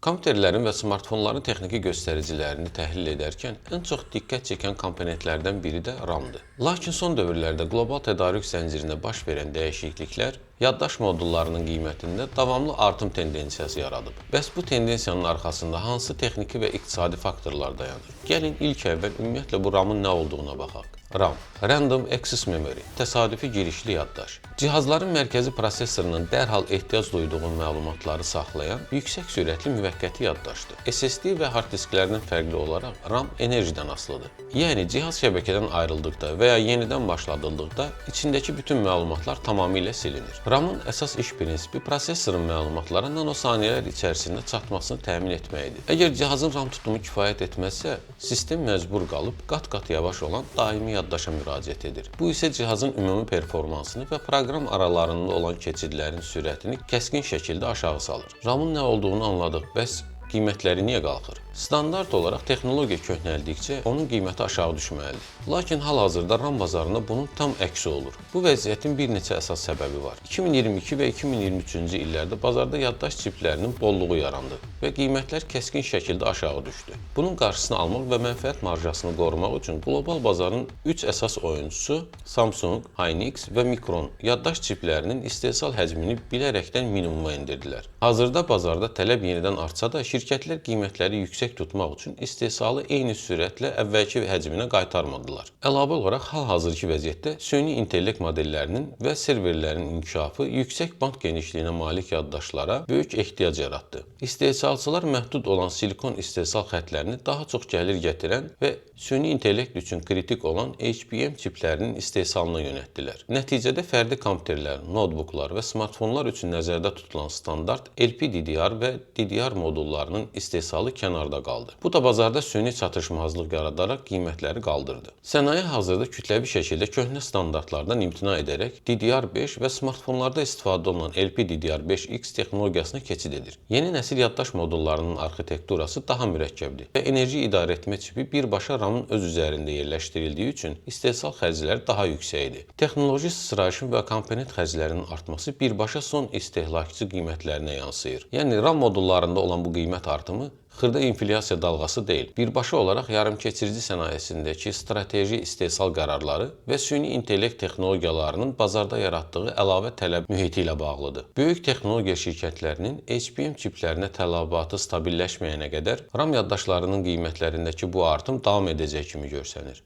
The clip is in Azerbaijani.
Kompüterlərin və smartfonların texniki göstəricilərini təhlil edərkən ən çox diqqət çəkən komponentlərdən biri də RAM-dır. Lakin son dövrlərdə qlobal tədarük zəncirində baş verən dəyişikliklər yaddaş modullarının qiymətində davamlı artım tendensiyası yaradıb. Bəs bu tendensiyanın arxasında hansı texniki və iqtisadi faktorlar dayanır? Gəlin ilk əvvəl ümumiyyətlə bu RAM-ın nə olduğuna baxaq. RAM – Random Access Memory, təsadüfi girişli yaddaş. Cihazların mərkəzi prosesorunun dərhal ehtiyac duyduğu məlumatları saxlayan yüksək sürətli müvəqqəti yaddaşdır. SSD və hard disklərdən fərqli olaraq RAM enerjidən asılıdır. Yəni cihaz şəbəkədən ayrıldıqda və ya yenidən başladıldıqda içindəki bütün məlumatlar tamamilə silinir. RAM-ın əsas iş prinsipi prosesorun məlumatlara nanosaniyələr içərisində çatmasını təmin etməkdir. Əgər cihazın RAM tutumu kifayət etməzsə, sistem məcbur qalıb qat-qat yavaş olan daimi yaddaşa müraciət edir. Bu isə cihazın ümumi performansını və proqram aralarında olan keçidlərin sürətini kəskin şəkildə aşağı salır. RAM-ın nə olduğunu anladıq, bəs qiymətləri niyə qalxır? Standart olaraq texnologiya köhnəldikcə onun qiyməti aşağı düşməlidir. Lakin hal-hazırda RAM bazarında bunun tam əksi olur. Bu vəziyyətin bir neçə əsas səbəbi var. 2022 və 2023-cü illərdə bazarda yaddaş çiplərinin bolluğu yarandı və qiymətlər kəskin şəkildə aşağı düşdü. Bunun qarşısını almaq və mənfəət marjasını qorumaq üçün qlobal bazarın 3 əsas oyunçusu Samsung, Hynix və Micron yaddaş çiplərinin istehsal həcmini bilərəkdən minimuma endirdilər. Hazırda bazarda tələb yenidən artsa da şirkətlər qiymətləri yüksək tutmaq üçün istehsalı eyni sürətlə əvvəlki həcminə qaytarmadılar. Əlavə olaraq hal-hazırki vəziyyətdə süni intellekt modellərinin və serverlərin inkişafı yüksək band genişliyinə malik yaddaşlara böyük ehtiyac yaratdı. İstehsalçılar məhdud olan silikon istehsal xəttlərini daha çox gəlir gətirən və süni intellekt üçün kritik olan HBM çiplərinin istehsalına yönəltdilər. Nəticədə fərdi kompüterlər, notebooklar və smartfonlar üçün nəzərdə tutulan standart LPDDR və DDR modullarının istehsalı kənarda qaldı. Bu da bazarda süni çatışmazlıq yaradaraq qiymətləri qaldırdı. Sənaye hazırda kütləvi şəkildə köhnə standartlardan imtina edərək DDR5 və smartfonlarda istifadə olunan LPDDR5X texnologiyasına keçid edir. Yeni nəsil yaddaş modullarının arxitekturası daha mürəkkəbdir və enerji idarə etmə çipi birbaşa RAM-ın öz üzərində yerləşdirildiyi üçün istehsal xərcləri daha yüksəkdir. Texnoloji sıçrayışın və komponent xərclərinin artması birbaşa son istehlakçı qiymətlərinə yansıyır. Yəni RAM modullarında olan bu qiymət artımı xırda inflyasiya dalğası deyil, birbaşa olaraq yarımkeçirici sənayesindəki strateji istehsal qərarları və süni intellekt texnologiyalarının bazarda yaratdığı əlavə tələb mühiti ilə bağlıdır. Böyük texnologiya şirkətlərinin HBM çiplərinə tələbatı stabilləşməyənə qədər RAM yaddaşlarının qiymətlərindəki bu artım davam edəcək kimi görsənir.